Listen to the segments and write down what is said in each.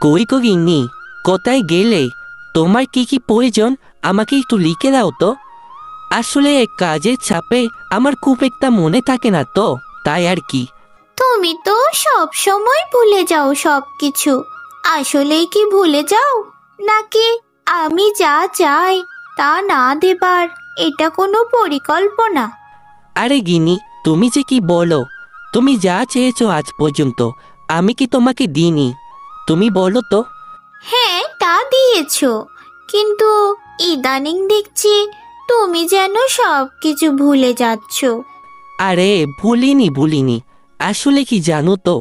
কই গো গিন্নি, কোথায় গেলে? তোমার কি কি প্রয়োজন আমাকে একটু লিখে দাও তো। আসলে কাজের চাপে আমার খুব একটা মনে থাকে না তো, তাই আর কি। তুমি তো সব সময় ভুলে যাও সবকিছু। আসলেই কি ভুলে যাও, নাকি আমি যা চাই তা না দেবার এটা কোনো পরিকল্পনা? আরে গিন্নি, তুমি যে কি বলো! তুমি যা চেয়েছো আজ পর্যন্ত আমি কি তোমাকে দিইনি? তুমি বলো তো। হ্যাঁ, তা দিয়েছো, কিন্তু ইদানিং দেখছি তুমি যেন সবকিছু ভুলে যাচ্ছ। আরে ভুলিনি। আসলে কি জানো তো,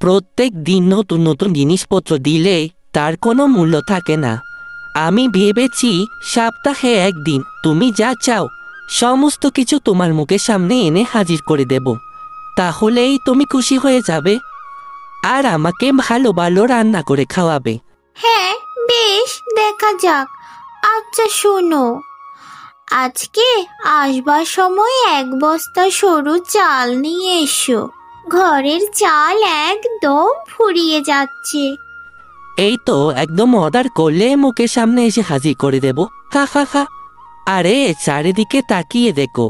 প্রত্যেক দিন নতুন নতুন জিনিসপত্র দিলে তার কোনো মূল্য থাকে না। আমি ভেবেছি সপ্তাহে একদিন তুমি যা চাও সমস্ত কিছু তোমার মুখের সামনে এনে হাজির করে দেব। তাহলেই তুমি খুশি হয়ে যাবে আর আমাকে ভালো ভালো রান্না করে খাওয়াবে। হ্যাঁ, বেশ, দেখা যাক। আচ্ছা শোনো, আজকে আসবার সময় এক বস্তা সরু চাল নিয়ে এসো। ঘরের চাল একদম ফুরিয়ে যাচ্ছে। এই তো একদম অর্ডার করলে মুখের সামনে এসে হাজির করে দেব। হা হা হা। আরে চারিদিকে তাকিয়ে দেখো,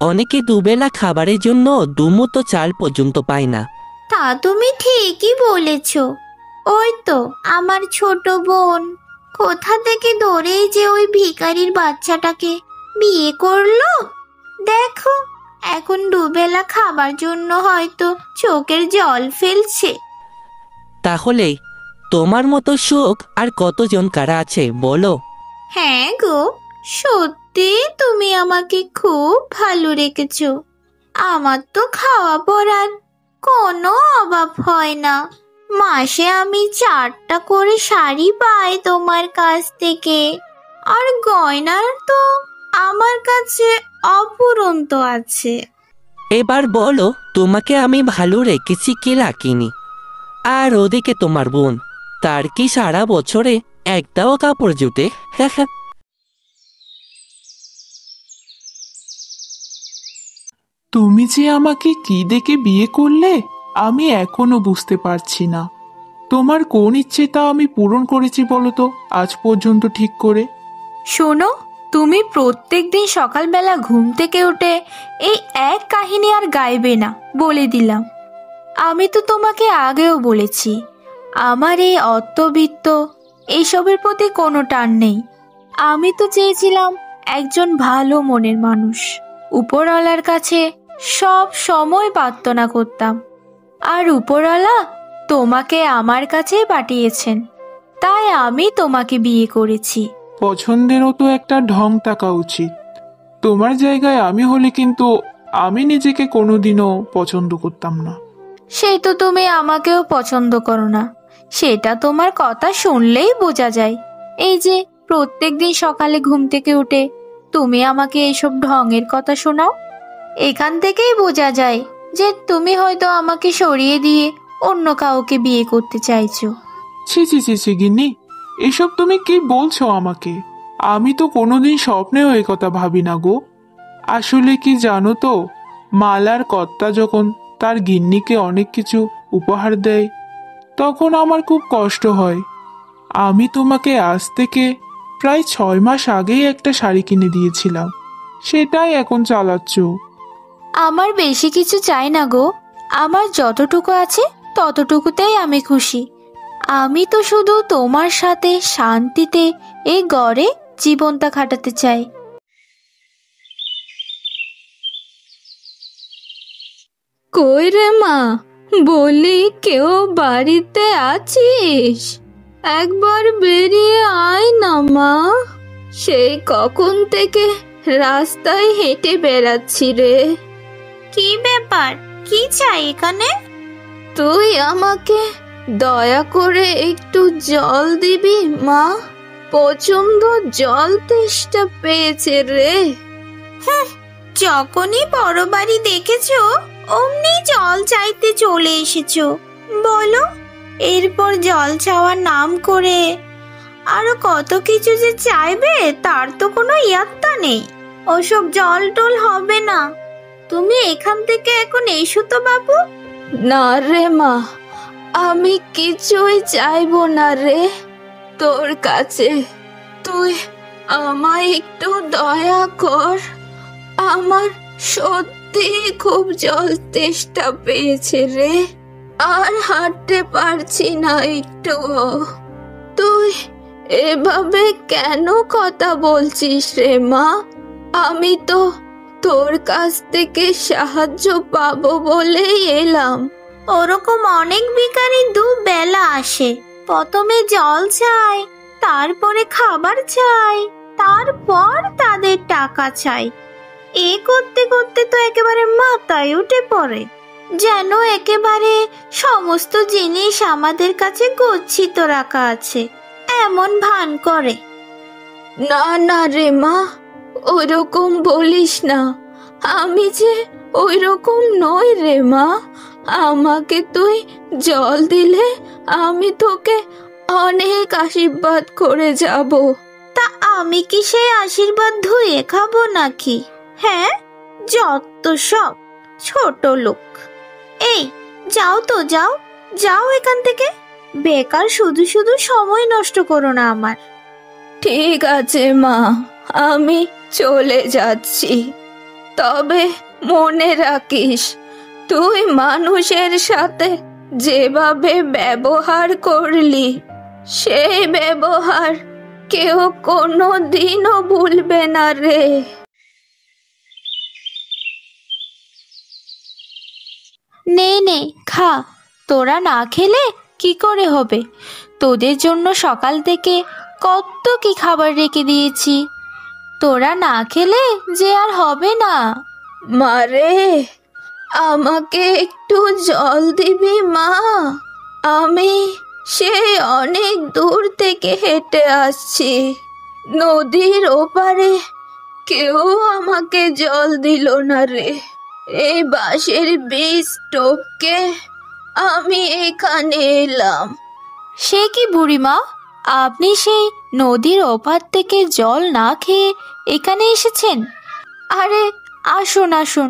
অনেকে দুবেলা খাবারের জন্য দুমুঠো চাল পর্যন্ত পায় না। তা তুমি ঠিকই বলেছ। ওই তো আমার ছোট বোন কোথা থেকে ধরেই যে ওই ভিখারির বাচ্চাটাকে বিয়ে করলো। দেখো, এখন দুবেলা খাবার জন্য হয়তো চোখের জল ফেলছে। তাহলে তোমার মতো সুখ আর কতজন কারা আছে বলো? হ্যাঁ গো, সত্যি তুমি আমাকে খুব ভালো রেখেছো। আমার তো খাওয়া পরার কোনো অভাব হয় না। মাসে আমি 4টা করে শাড়ি পাই তোমার কাছ থেকে, আর গয়নার তো আমার কাছে অফুরন্ত আছে। এবার বলো, তোমাকে আমি ভালো রেখেছি কি রাখিনি? আর ওদিকে তোমার বোন, তার কি সারা বছরে একটাও কাপড় জুটে? হ্যাঁ হ্যাঁ। তুমি যে আমাকে কি দেখে বিয়ে করলে আমি এখনো বুঝতে পারছি না। তোমার কোন ইচ্ছেটা আমি পূরণ করেছি বলো তো আজ পর্যন্ত ঠিক করে? শোনো, তুমি প্রত্যেকদিন সকালবেলা ঘুম থেকে উঠে এই এক কাহিনী আর গাইবে না, বলে দিলাম। আমি তো তোমাকে আগেও বলেছি, আমার এই অর্থবিত্ত এইসবের প্রতি কোনো টান নেই। আমি তো চেয়েছিলাম একজন ভালো মনের মানুষ। উপরওয়ালার কাছে সব সময় প্রার্থনা করতাম, আর উপরওয়ালা তোমাকে আমার কাছে পাঠিয়েছেন, তাই আমি তোমাকে বিয়ে করেছি। পছন্দেরও তো একটা ঢং থাকা উচিত। তোমার জায়গায় আমি হলে কিন্তু আমি নিজেকে কোনোদিনও পছন্দ করতাম না। সেই তো তুমি আমাকেও পছন্দ করো না, সেটা তোমার কথা শুনলেই বোঝা যায়। এই যে প্রত্যেকদিন সকালে ঘুম থেকে উঠে তুমি আমাকে এইসব ঢঙের কথা শোনাও, এখান থেকেই বোঝা যায় যে তুমি হয়তো আমাকে সরিয়ে দিয়ে অন্য কাউকে বিয়ে করতে চাইছো। ছি ছি ছি ছি গিন্নি, এসব তুমি কি বলছো আমাকে? আমি তো কোনোদিন স্বপ্নেও এই কথা ভাবি না গো। আসলে কি জানো তো, মালার কর্তা যখন তার গিন্নিকে অনেক কিছু উপহার দেয় তখন আমার খুব কষ্ট হয়। আমি তোমাকে আজ থেকে প্রায় 6 মাস আগেই একটা শাড়ি কিনে দিয়েছিলাম, সেটাই এখন চালাচ্ছ। আমার বেশি কিছু চাই না গো, আমার যতটুকু আছে ততটুকুতেই আমি খুশি। আমি তো শুধু তোমার সাথে শান্তিতে এই ঘরে জীবনটা কাটাতে চাই। কই রে মা, বলি কেউ বাড়িতে আছিস? একবার বেরিয়ে আয় না মা, সেই কখন থেকে রাস্তায় হেঁটে বেড়াচ্ছি রে। কি ব্যাপার, কি চাই এখানে? তুই আমাকে দয়া করে একটু জল দিবি মা, প্রচন্ড জল তেষ্টা পেয়েছে রে। যখনই বড় বাড়ি দেখেছো অমনি জল চাইতে চলে এসেছো। বলো, এরপর জল চাওয়ার নাম করে আরো কত কিছু যে চাইবে তার তো কোনো ইয়াত্তা নেই। ওসব জল টল হবে না, তুমি এখান থেকে এখন এসো তো বাবু। না রে মা, আমি কিছুই চাইবো না রে তোর কাছে। তুই আমায় একটু দয়া কর। আমার সত্যি খুব জল তেষ্টা পেয়েছে রে, আর হাঁটতে পারছি না একটুও। তুই এভাবে কেন কথা বলছিস রে মা? আমি তো তোর কাছ থেকে সাহায্য পাবো বলেই এলাম। ওরকম অনেক ভিখারি দুবেলা আসে, প্রথমে জল চায়, তারপরে খাবার চায়, তারপর তাদের টাকা চাই। এ করতে করতে তো একেবারে মাথায় উঠে পড়ে, যেন একেবারে সমস্ত জিনিস আমাদের কাছে গচ্ছিত রাখা আছে এমন ভান করে। না না রে মা, ওইরকম বলিস না। আমি যে ওইরকম নই রে মা। আমাকে তুই জল দিলে আমি তোকে অনেক আশীর্বাদ করে যাব। তা আমি কি সেই আশীর্বাদ ধুয়ে খাবো নাকি? হ্যাঁ, যত সব ছোট লোক। এই যাও তো, যাও যাও এখান থেকে, বেকার শুধু শুধু সময় নষ্ট করো না আমার। ঠিক আছে মা, আমি চলে যাচ্ছি। তবে মনে রাখিস, তুই মানুষের সাথে যেভাবে ব্যবহার করলি, সেই ব্যবহার কেউ কোনো দিনও ভুলবে না রে। নে নে খা, তোরা না খেলে কি করে হবে? তোদের জন্য সকাল থেকে কত কি খাবার রেখে দিয়েছি, তোরা না খেলে যে আর হবে না। মারে, আমাকে একটু জল দিবি মা? আমি সেই অনেক দূর থেকে হেঁটে আসছি। নদীর ওপারে কেউ আমাকে জল দিল না রে। এই বাঁশের বীজ টপকে আমি এখানে এলাম। সে কি বুড়িমা, আপনি সেই নদীর ওপার থেকে জল না খেয়ে এখানে এসেছেন? আরে আসুন আসুন,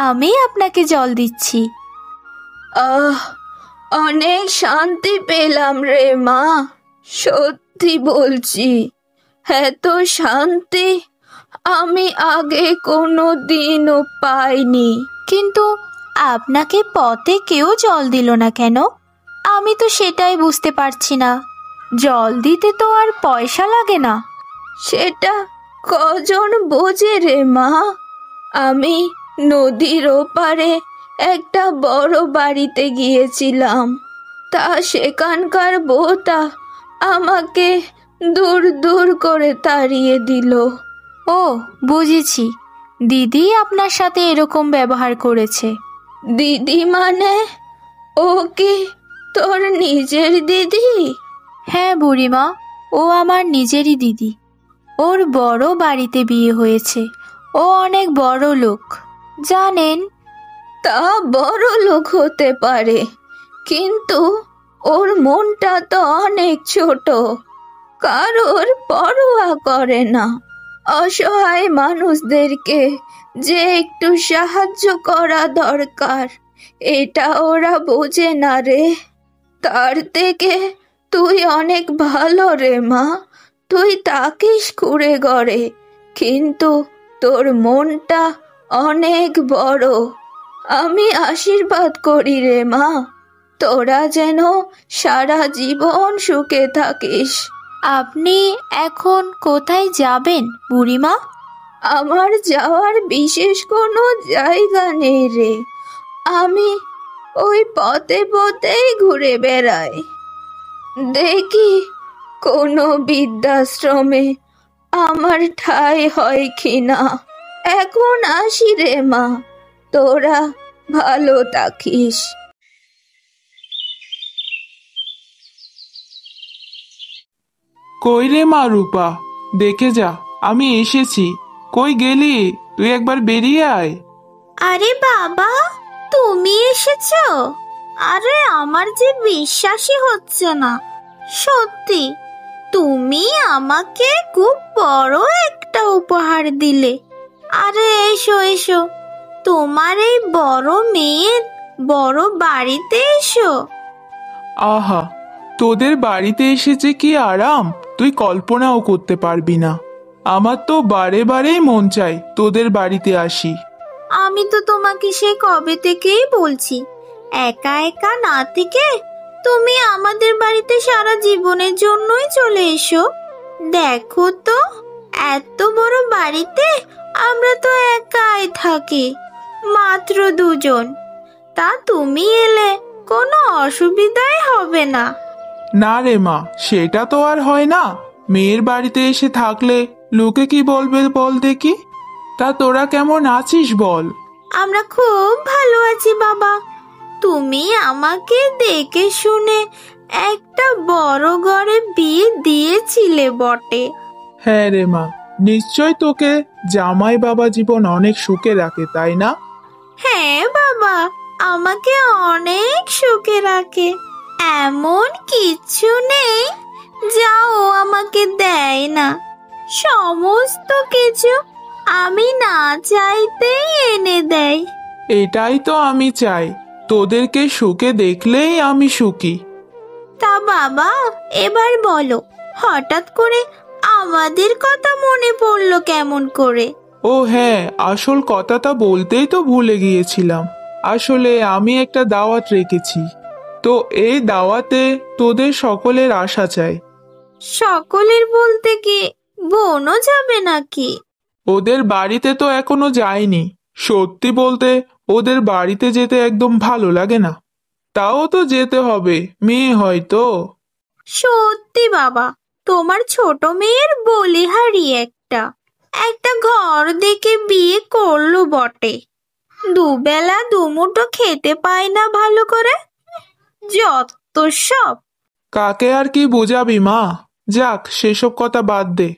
আমি আপনাকে জল দিচ্ছি। আহ, অনেক শান্তি পেলাম রে মা, সত্যি বলছি। এত শান্তি আমি আগে কোনো দিনও পাইনি। কিন্তু আপনাকে পথে কেউ জল দিল না কেন? আমি তো সেটাই বুঝতে পারছি না। জল দিতে তো আর পয়সা লাগে না। সেটা কজন বোঝে রে মা? আমি নদীর ওপারে একটা বড় বাড়িতে গিয়েছিলাম, তা সেখানকার বউটা আমাকে দূর দূর করে তাড়িয়ে দিল। ও বুঝেছি, দিদি আপনার সাথে এরকম ব্যবহার করেছে। দিদি মানে? ও কি তোর নিজের দিদি? হ্যাঁ বুড়িমা, ও আমার নিজেরই দিদি। ওর বড় বাড়িতে বিয়ে হয়েছে, ও অনেক বড় লোক জানেন। তা বড় লোক হতে পারে, কিন্তু ওর মনটা তো অনেক ছোট, কারোর পরোয়া করে না। অসহায় মানুষদেরকে যে একটু সাহায্য করা দরকার, এটা ওরা বোঝে না রে। তার থেকে তুই অনেক ভালো রে মা। তুই থাকিস কুড়ে ঘরে, কিন্তু তোর মনটা অনেক বড়। আমি আশীর্বাদ করি রে মা, তোরা যেন সারা জীবন সুখে থাকিস। আপনি এখন কোথায় যাবেন বুড়িমা? আমার যাওয়ার বিশেষ কোনো জায়গা নেই রে। আমি ওই পথে পথেই ঘুরে বেড়াই, দেখি কোনো বৃদ্ধাশ্রমে আমার ঠাঁই হয় কিনা। এখন আসি রে মা, তোরা ভালো থাকিস। কই রে মা রূপা, দেখে যা, আমি এসেছি। কই গেলি? তুই একবার বেরিয়ে আয়। আরে বাবা, তুমি এসেছো? আরে আমার যে বিশ্বাসই হচ্ছে না। সত্যি তুমি আমাকে খুব বড় একটা উপহার দিলে। আরে এসো এসো, তোমার এই বড় মেয়ের বড় বাড়িতে এসো। আহা, তোদের বাড়িতে এসে যে কি আরাম তুই কল্পনাও করতে পারবি না। আমার তো বারে বারেই মন চাই তোদের বাড়িতে আসি। আমি তো তোমাকে সে কবে থেকেই বলছি, একা একা না থেকে তুমি আমাদের বাড়িতে সারা জীবনের জন্যই চলে এসো। দেখো তো, এত বড় বাড়িতে আমরা তো একাই থাকি, মাত্র দুজন। তা তুমি এলে কোনো অসুবিধাই হবে না। না রে মা, সেটা তো আর হয় না। মেয়ের বাড়িতে এসে থাকলে লোকে কি বলবে বল দেখি। তা তোরা কেমন আছিস বল? আমরা খুব ভালো আছি বাবা। তুমি আমাকে দেখে শুনে একটা বড় ঘরে বিয়ে দিয়েছিলে বটে। হ্যাঁ রে মা, নিশ্চয় তোকে জামাই বাবা জীবন অনেক সুখে রাখে, তাই না? হ্যাঁ বাবা, আমাকে অনেক সুখে রাখে। এমন কিছু নেই যা ও আমাকে দেয় না। সমস্ত কিছু আমি না চাইতেই এনে দেয়। এটাই তো আমি চাই, তোদেরকে সুখে দেখলেই আমি সুখী। তা বাবা, এবার বলো, হঠাৎ করে আমাদের কথা মনে পড়লো কেমন করে? ও হ্যাঁ, আসল কথাটা বলতেই তো ভুলে গিয়েছিলাম। আসলে আমি একটা দাওয়াত রেখেছি, তো এই দাওয়াতে তোদের সকলের আশা চাই। সকলের বলতে কি বোনও যাবে নাকি? ওদের বাড়িতে তো এখনো যায়নি। সত্যি বলতে ওদের বাড়িতে যেতে একদম ভালো লাগে না। তাও তো যেতে হবে, মেয়ে হয়তো। সত্যি বাবা, তোমার ছোট মেয়ের বলিহারি একটা একটা ঘর দেখে বিয়ে করলো বটে। দুবেলা দুমুঠো খেতে পায় না ভালো করে, যত সব। কাকে আর কি বোঝাবি মা, যাক সেসব কথা বাদ দে।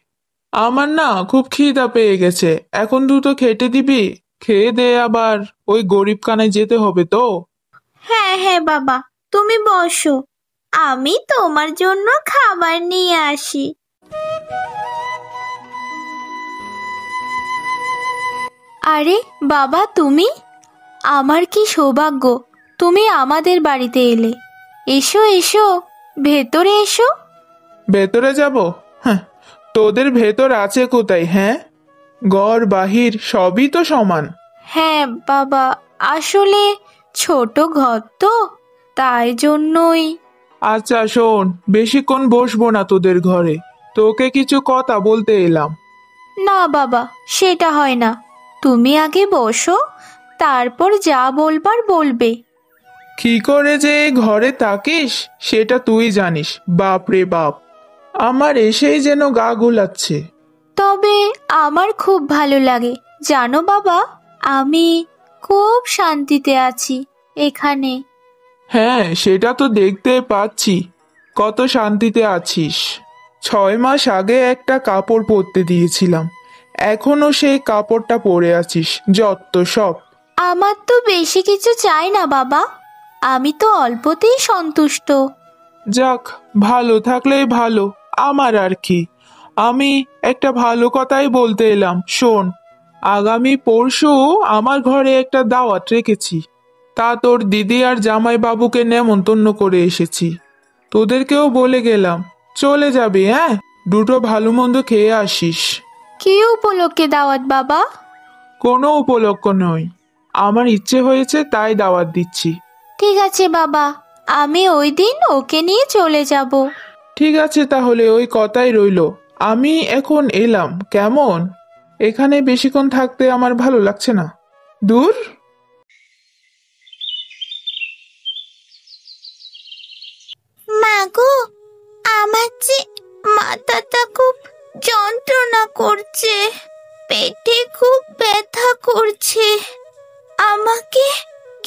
আমার না খুব খিদা পেয়ে গেছে, এখন দুটো খেতে দিবি? খেয়ে দে, আবার ওই গরিব কানায় যেতে হবে তো। হ্যাঁ হ্যাঁ বাবা, তুমি বসো, আমি তোমার জন্য খাবার নিয়ে আসি। আরে বাবা, তুমি? আমার কি সৌভাগ্য তুমি আমাদের বাড়িতে এলে। এসো এসো, ভেতরে এসো। ভেতরে যাব? হ্যাঁ, তোদের ভেতর আছে কোথায়? হ্যাঁ, ঘর বাহির সবই তো সমান। হ্যাঁ বাবা, আসলে ছোট ঘর তো, তাই জন্যই। আচ্ছা শোন, বেশিক্ষণ বসবো না তোদের ঘরে, তোকে কিছু কথা বলতে এলাম। না বাবা, সেটা হয় না। তুমি আগে বসো, তারপর যা বলবার বলবে। কি করে যে এই ঘরে থাকিস সেটা তুই জানিস। বাপ রে বাপ, আমার এসেই যেন গা গুলাচ্ছে। তবে আমার খুব ভালো লাগে জানো বাবা, আমি খুব শান্তিতে আছি এখানে। হ্যাঁ, সেটা তো দেখতে পাচ্ছি, কত শান্তিতে আছিস। 6 মাস আগে একটা কাপড় পরতে দিয়েছিলাম, এখনো সেই কাপড়টা পরে আছিস, যত সব। আমার তো বেশি কিছু চাই না বাবা, আমি তো অল্পতেই সন্তুষ্ট। যাক, ভালো থাকলেই ভালো, আমার আর কি। আমি একটা ভালো কথাই বলতে এলাম, শোন। আগামী পরশু আমার ঘরে একটা দাওয়াত রেখেছি, তা তোর দিদি আর জামাই বাবুকে নেমন্তন্ন করে এসেছি। তোদেরকেও বলে গেলাম, চলে যাবি, হ্যাঁ? দুটো ভালো মন্দ খেয়ে আসিস। কি উপলক্ষে দাওয়াত বাবা? কোনো উপলক্ষ নয়, আমার ইচ্ছে হয়েছে তাই দাওয়াত দিচ্ছি। ঠিক আছে বাবা, আমি ওই দিন ওকে নিয়ে চলে যাব। ঠিক আছে, তাহলে ওই কথাই রইলো। আমি এখন এলাম, কেমন? এখানে বেশিক্ষণ থাকতে আমার ভালো লাগছে না। দূর। মাগো, আমার যে মাথাটা খুব যন্ত্রণা করছে, পেটে খুব ব্যথা করছে। আমাকে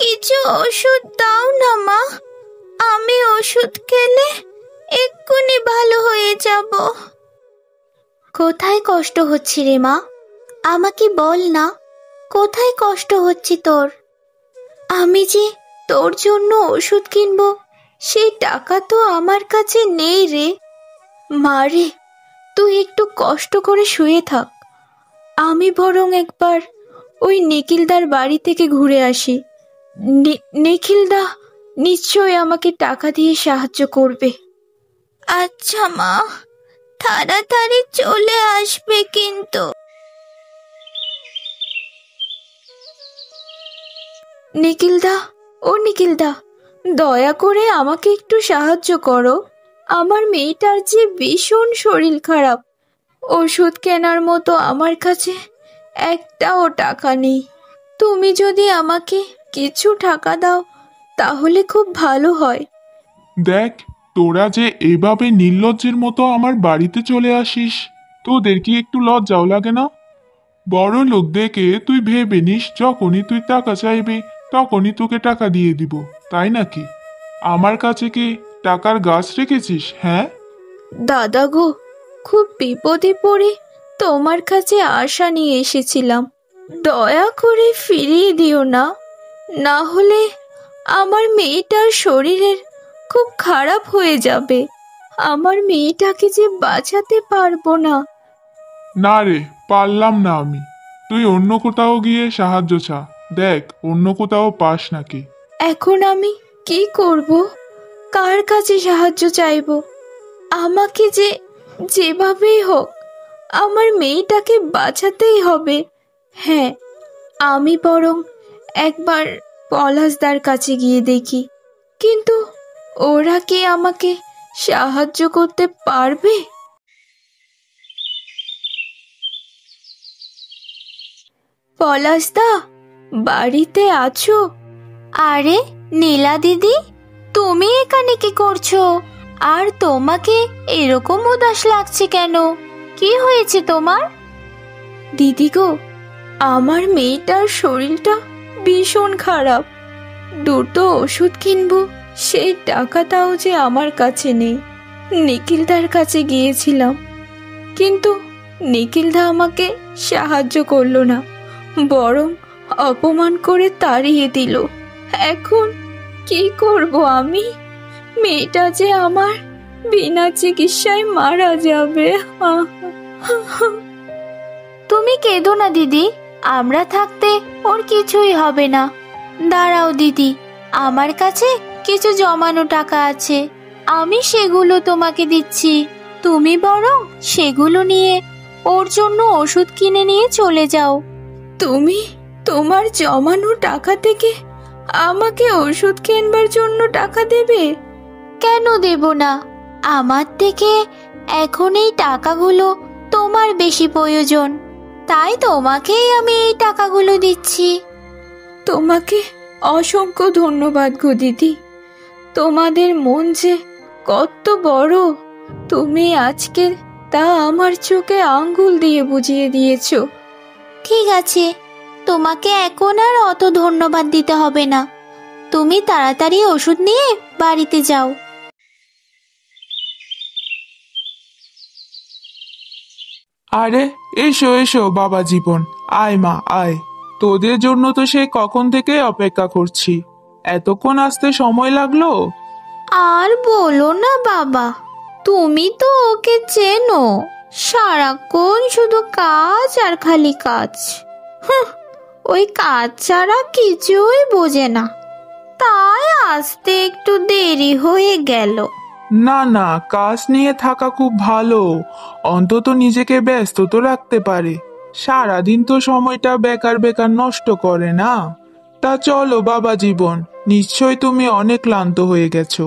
কিছু ওষুধ দাও না মা, আমি ওষুধ খেলে এক্ষুনি ভালো হয়ে যাব। কোথায় কষ্ট হচ্ছে রে মা? আমাকে বল না, কোথায় কষ্ট হচ্ছে তোর? আমি যে তোর জন্য ওষুধ কিনবো সেই টাকা তো আমার কাছে নেই রে। মা রে, তুই একটু কষ্ট করে শুয়ে থাক, আমি বরং একবার ওই নিখিলদার বাড়ি থেকে ঘুরে আসি। নিখিলদা নিশ্চয়ই আমাকে টাকা দিয়ে সাহায্য করবে। আচ্ছা মা, তাড়াতাড়ি চলে আসবে কিন্তু। নিখিলদা, ও নিখিলদা, দয়া করে আমাকে একটু সাহায্য করো। আমার মেয়েটার যে ভীষণ শরীর খারাপ, ওষুধ কেনার মতো আমার কাছে একটাও টাকা নেই। তুমি যদি আমাকে কিছু টাকা দাও তাহলে খুব ভালো হয়। দেখ, তোরা যে এভাবে নির্লজ্জের মতো আমার বাড়িতে চলে আসিস, তোদের কি একটু লজ্জাও লাগে না? বড় লোক দেখে তুই ভেবে নিস যখনই তুই টাকা চাইবি তখনই তোকে টাকা দিয়ে দিব, তাই নাকি? আমার কাছে কি টাকার গাছ রেখেছিস? হ্যাঁ, দাদা গো, খুব বিপদে পড়ে তোমার কাছে আশা নিয়ে এসেছিলাম, দয়া করে ফিরিয়ে দিও না, না হলে আমার মেয়েটার শরীরের খুব খারাপ হয়ে যাবে। আমার মেয়েটাকে যে বাঁচাতে পারবো না। না রে, পারলাম না আমি। তুই অন্য কোথাও গিয়ে সাহায্য চা, দেখ অন্য কোথাও পাস নাকি। এখন আমি কি করব? কার কাছে সাহায্য চাইবো? আমাকে যে যেভাবেই হোক আমার মেয়েটাকে বাঁচাতেই হবে। হ্যাঁ, আমি বরং একবার পলাশদার কাছে গিয়ে দেখি, কিন্তু ওরা কি আমাকে সাহায্য করতে পারবে? পলাশদা, বাড়িতে আছো? আরে নীলা দিদি, তুমি এখানে কি করছো? আর তোমাকে এরকম উদাস লাগছে কেন? কি হয়েছে তোমার? দিদি গো, আমার মেয়েটার শরীরটা ভীষণ খারাপ। দুটো ওষুধ কিনবো, সেই টাকাটাও যে আমার কাছে নেই। নিখিলদার কাছে গিয়েছিলাম, কিন্তু নিখিলদা আমাকে সাহায্য করলো না, বরং অপমান করে তাড়িয়ে দিল। এখন কি করব আমি? মেয়েটা যে আমার বিনা চিকিৎসায় মারা যাবে। তুমি কেঁদো না দিদি, আমরা থাকতে ওর কিছুই হবে না। দাঁড়াও দিদি, আমার কাছে কিছু জমানো টাকা আছে, আমি সেগুলো তোমাকে দিচ্ছি। তুমি বরং সেগুলো নিয়ে ওর জন্য ওষুধ কিনে নিয়ে চলে যাও। তুমি তোমার জমানো টাকা থেকে আমাকে ওষুধ কেনবার জন্য টাকা দেবে? কেন দেব না? আমার থেকে এখন এই টাকাগুলো তোমার বেশি প্রয়োজন, তাই তোমাকেই আমি এই টাকাগুলো দিচ্ছি। তোমাকে অসংখ্য ধন্যবাদ গো দিদি। তোমাদের মন যে কত বড়, তুমি আজকে তা আমার চোখে আঙ্গুল দিয়ে বুঝিয়ে দিয়েছো। ঠিক আছে, তোমাকে এখন আর অত ধন্যবাদ দিতে হবে না। তুমি তাড়াতাড়ি ওষুধ নিয়ে বাড়িতে যাও। আরে এসো এসো বাবা জীবন, আয় মা আয়। তোদের জন্য তো সেই কখন থেকে অপেক্ষা করছি, এতক্ষণ আসতে সময় লাগলো? আর বলো না বাবা, তুমি তো ওকে চেনো, সারাক্ষণ শুধু কাজ আর খালি কাজ। হুঁ, ওই কাজ ছাড়া কিছুই বোঝে না, তাই আসতে একটু দেরি হয়ে গেল। না না, কাজ নিয়ে থাকা খুব ভালো, অন্তত নিজেকে ব্যস্ত তো রাখতে পারে। সারাদিন তো সময়টা বেকার বেকার নষ্ট করে না। তা চলো বাবা জীবন, নিশ্চয় তুমি অনেক ক্লান্ত হয়ে গেছো।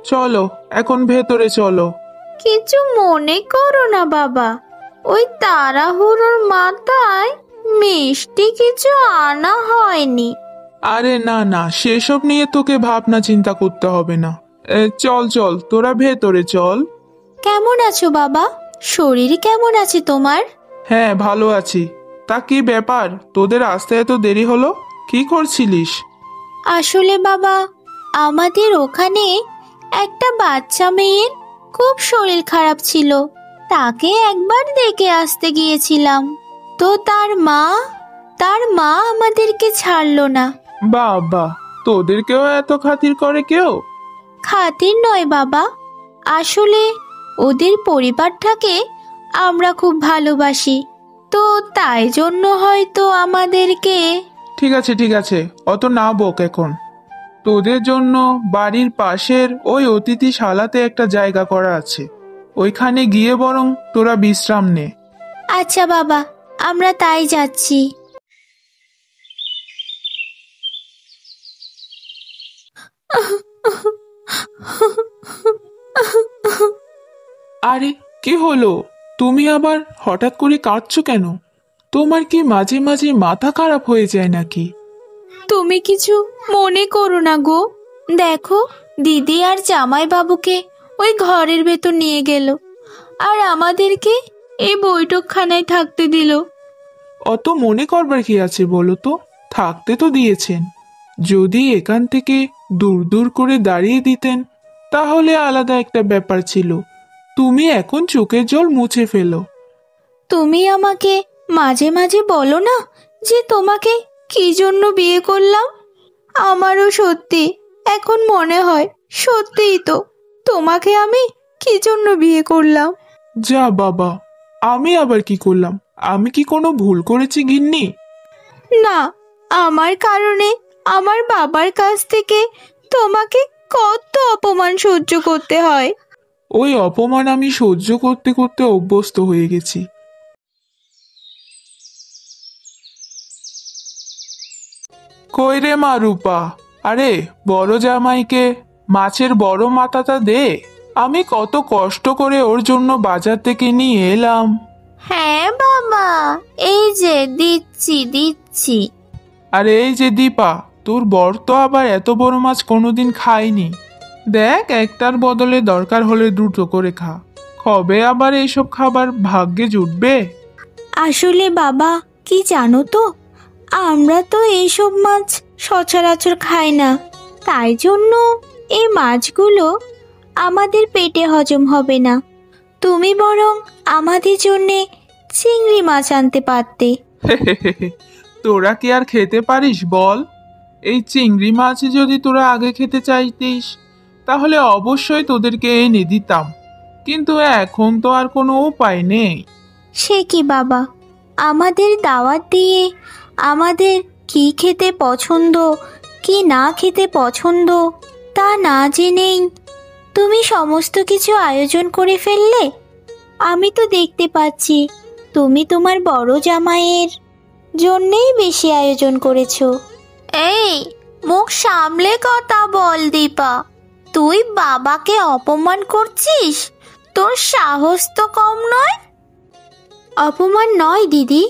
চলো এখন ভেতরে চলো। কিছু মনে করো না বাবা, ওই তাড়াহুড়োর মাথায় মিষ্টি কিছু আনা হয়নি। আরে না না, সেসব নিয়ে তোকে ভাবনা চিন্তা করতে হবে না। চল চল, তোরা ভেতরে চল। কেমন আছো বাবা? শরীর কেমন আছে তোমার? হ্যাঁ ভালো আছি। তা কি ব্যাপার, তোদের আসতে এত দেরি হলো? কি করছিলিস? আসলে বাবা, আমাদের ওখানে একটা বাচ্চা মেয়ের খুব শরীর খারাপ ছিল, তাকে একবার দেখে আসতে গিয়েছিলাম, তো তার মা আমাদেরকে ছাড়লো না। বাবা, তোদেরকেও এত খাতির করে কেউ? খাতির নয় বাবা, আসলে ওদের পরিবারটাকে আমরা খুব ভালোবাসি, তো তাই জন্য হয়তো আমাদেরকে। ঠিক আছে ঠিক আছে, অত না বক এখন। তোদের জন্য বাড়ির পাশের ওই অতিথিশালাতে একটা জায়গা করা আছে, ওইখানে গিয়ে বরং তোরা বিশ্রাম নে। আচ্ছা বাবা, আমরা তাই যাচ্ছি। আরে কি হলো, তুমি আবার হঠাৎ করে কাঁদছো কেন? তোমার কি মাঝে মাঝে মাথা খারাপ হয়ে যায় নাকি? তুমি কিছু মনে করো না গো। দেখো, দিদি আর জামাই বাবুকে ওই ঘরের ভেতর নিয়ে গেল, আর আমাদেরকে এই বৈঠকখানায় থাকতে দিল। অত মনে করবার কি আছে বলো তো? থাকতে তো দিয়েছেন। যদি এখান থেকে দূর দূর করে দাঁড়িয়ে দিতেন তাহলে আলাদা একটা ব্যাপার ছিল। তুমি এখন চোখের জল মুছে ফেলো। তুমি আমাকে মাঝে মাঝে বলো না যে তোমাকে কি জন্য বিয়ে করলাম। আমারও সত্যি এখন মনে হয় সত্যিই তো তোমাকে আমি কি জন্য বিয়ে করলাম। যা বাবা, আমি আবার কি করলাম? আমি কি কোনো ভুল করেছি গিন্নি? না, আমার কারণে আমার বাবার কাছ থেকে তোমাকে কত অপমান সহ্য করতে হয়। ওই অপমান আমি সহ্য করতে করতে অভ্যস্ত হয়ে গেছি। কই রে মা রূপা, আরে বড় জামাইকে মাছের বড় মাথাটা দে। আমি কত কষ্ট করে ওর জন্য বাজার থেকে নিয়ে এলাম। হ্যাঁ বাবা, এই যে দিচ্ছি দিচ্ছি। আর এই যে দীপা, তোর বর তো আবার এত বড় মাছ কোনোদিন খায়নি। দেখ, একটার বদলে দরকার হলে দুটো করে খা। কবে আবার এইসব খাবার ভাগ্যে জুটবে? আসলে বাবা, কি জানো তো, আমরা তো এইসব মাছ সচরাচর খাই না, তাই জন্য এই মাছগুলো আমাদের পেটে হজম হবে না। তুমি বরং আমাদের জন্যে চিংড়ি মাছ আনতে পারতে। তোরা কি আর খেতে পারিস বল? এই চিংড়ি মাছ যদি তোরা আগে খেতে চাইতিস তাহলে অবশ্যই তোদেরকে এনে দিতাম, কিন্তু এখন তো আর কোনো উপায় নেই। সে কি বাবা, আমাদের দাওয়াত দিয়ে আমাদের কি খেতে পছন্দ কি না খেতে পছন্দ তা না জেনেই তুমি সমস্ত কিছু আয়োজন করে ফেললে। আমি তো দেখতে পাচ্ছি তুমি তোমার বড় জামাইয়ের জন্যেই বেশি আয়োজন করেছো। এই, মুখ সামলে কথা বল দীপা। তুই বাবাকে অপমান করছিস? তোর সাহস তো কম নয়। অপমান নয় দিদি,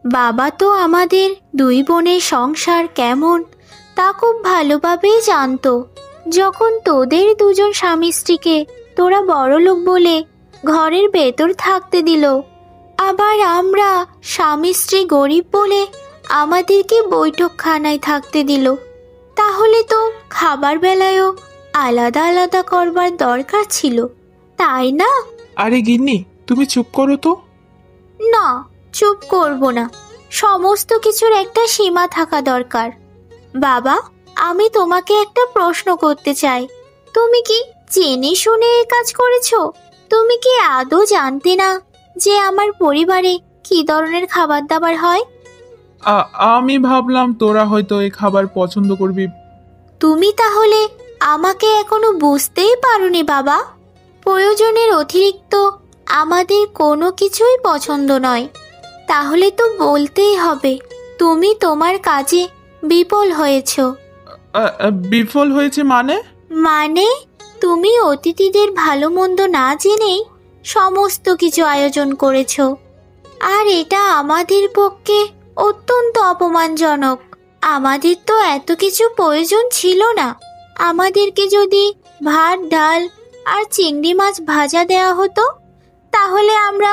বাবা তো আমাদের দুই বোনের সংসার কেমন তা খুব ভালোভাবেই জানতো। যখন তোদের দুজন স্বামী স্ত্রীকে তোরা বড়লোক বলে ঘরের ভেতর থাকতে দিল, আবার আমরা স্বামী স্ত্রী গরিব বলে আমাদেরকে বৈঠকখানায় থাকতে দিল, তাহলে তো খাবার বেলায়ও আলাদা আলাদা করবার দরকার ছিল, তাই না? আরে গিন্নি, তুমি চুপ করো তো। না, চুপ করব না। সমস্ত কিছুর একটা সীমা থাকা দরকার। বাবা, আমি তোমাকে একটা প্রশ্ন করতে চাই। তুমি কি জেনে শুনে এই কাজ করেছো? তুমি কি আদৌ জানতে না যে আমার পরিবারে কি ধরনের খাবার দাবার হয়? আমি ভাবলাম তোরা হয়তো এই খাবার পছন্দ করবি। তুমি তাহলে আমাকে এখনো বুঝতেই পারোনি বাবা। প্রয়োজনের অতিরিক্ত আমাদের কোনো কিছুই পছন্দ নয়। তাহলে তো বলতেই হবে তুমি তোমার কাজে বিফল হয়েছো। বিফল হয়েছে মানে? মানে তুমি অতিথিদের ভালো মন্দ না জেনেই সমস্ত কিছু আয়োজন করেছো, আর এটা আমাদের পক্ষে অত্যন্ত অপমানজনক। আমাদের তো এত কিছু প্রয়োজন ছিল না। আমাদেরকে যদি ভাত ডাল আর চিংড়ি মাছ ভাজা দেওয়া হতো তাহলে আমরা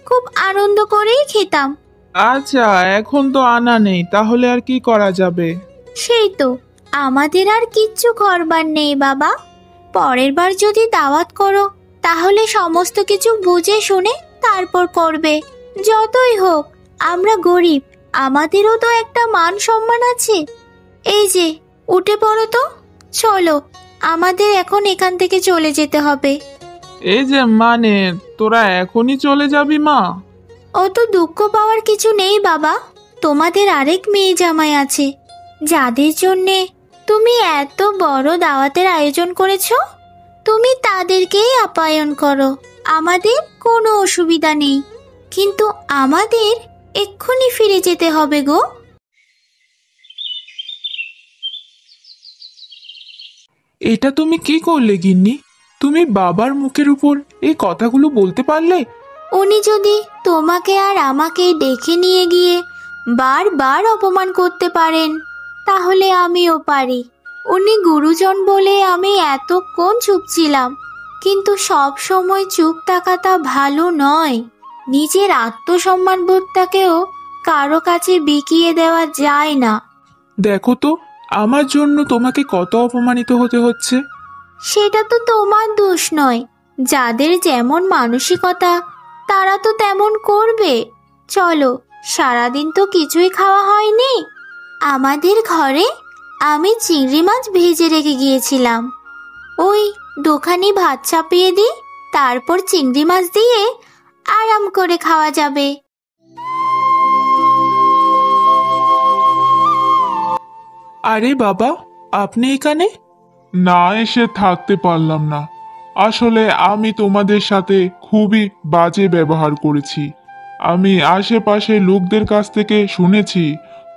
খুব আনন্দ করেই খেতাম। আচ্ছা, এখন তো আনা নেই, তাহলে আর কি করা যাবে? সেই তো, আমাদের আর কিচ্ছু করবার নেই বাবা। পরের বার যদি দাওয়াত করো তাহলে সমস্ত কিছু বুঝে শুনে তারপর করবে। যতই হোক আমরা গরিব, আমাদেরও তো একটা মান সম্মান আছে। এই যে, উঠে পড়ো তো, চলো, আমাদের এখন এখান থেকে চলে যেতে হবে। এই যে মানে, তোরা এখনই চলে যাবি মা? অত দুঃখ পাওয়ার কিছু নেই বাবা। তোমাদের আরেক মেয়ে জামাই আছে যাদের জন্যে তুমি এত বড় দাওয়াতের আয়োজন করেছো, তুমি তাদেরকেই আপ্যায়ন করো, আমাদের কোনো অসুবিধা নেই। কিন্তু আমাদের এক্ষুনি ফিরে যেতে হবে গো। এটা তুমি কি করলে গিন্নি? তুমি বাবার মুখের উপর এই কথাগুলো বলতে পারলে? উনি যদি তোমাকে আর আমাকে ডেকে নিয়ে গিয়ে বারবার অপমান করতে পারেন, তাহলে আমিও পারি। উনি গুরুজন বলে আমি এতক্ষণ চুপ ছিলাম, কিন্তু সব সময় চুপ থাকাটা ভালো নয়। নিজের আত্মসম্মান বোধটাকেও কারো কাছে বিকিয়ে দেওয়া যায় না। দেখো তো, আমার জন্য তোমাকে কত অপমানিত হতে হচ্ছে। সেটা তো তোমার দোষ নয়। যাদের যেমন মানসিকতা তারা তো তেমন করবে। চলো, সারাদিন তো কিছুই খাওয়া হয়নি। আমাদের ঘরে আমি চিংড়ি মাছ ভেজে রেখে গিয়েছিলাম, ওই দোকানি ভাত চাপিয়ে দিই, তারপর চিংড়ি মাছ দিয়ে আরাম করে খাওয়া যাবে। আরে বাবা, আপনি এখানে? না এসে থাকতে পারলাম না। আসলে আমি তোমাদের সাথে খুবই বাজে ব্যবহার করেছি। আমি আশেপাশে লোকদের কাছ থেকে শুনেছি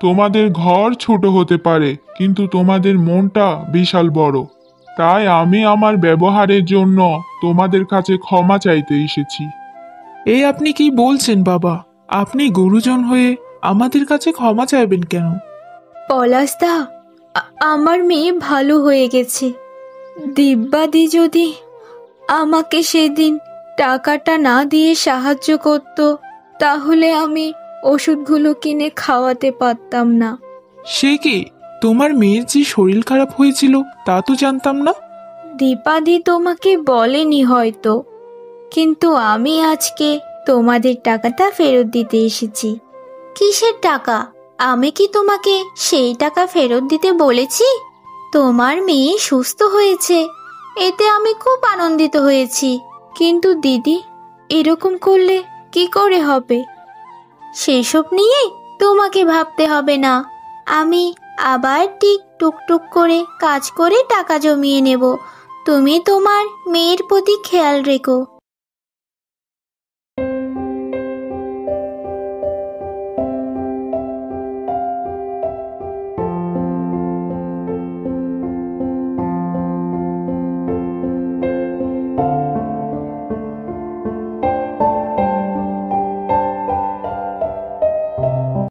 তোমাদের ঘর ছোট হতে পারে, কিন্তু তোমাদের মনটা বিশাল বড়। তাই আমি আমার ব্যবহারের জন্য তোমাদের কাছে ক্ষমা চাইতে এসেছি। এই আপনি কি বলছেন বাবা? আপনি গুরুজন হয়ে আমাদের কাছে ক্ষমা চাইবেন কেন? পলাশদা, আমার মেয়ে ভালো হয়ে গেছে। দিব্যাদি যদি আমাকে সেদিন টাকাটা না দিয়ে সাহায্য করত, তাহলে আমি ওষুধগুলো কিনে খাওয়াতে পারতাম না। সে কি? তোমার মেয়ের যে শরীর খারাপ হয়েছিল তা তো জানতাম না। দীপাদি তোমাকে বলেনি হয়তো, কিন্তু আমি আজকে তোমাদের টাকাটা ফেরত দিতে এসেছি। কিসের টাকা? আমি কি তোমাকে সেই টাকা ফেরত দিতে বলেছি? তোমার মেয়ে সুস্থ হয়েছে, এতে আমি খুব আনন্দিত হয়েছি। কিন্তু দিদি, এরকম করলে কি করে হবে? সেসব নিয়ে তোমাকে ভাবতে হবে না। আমি আবার ঠিক টুকটুক করে কাজ করে টাকা জমিয়ে নেব। তুমি তোমার মেয়ের প্রতি খেয়াল রেখো।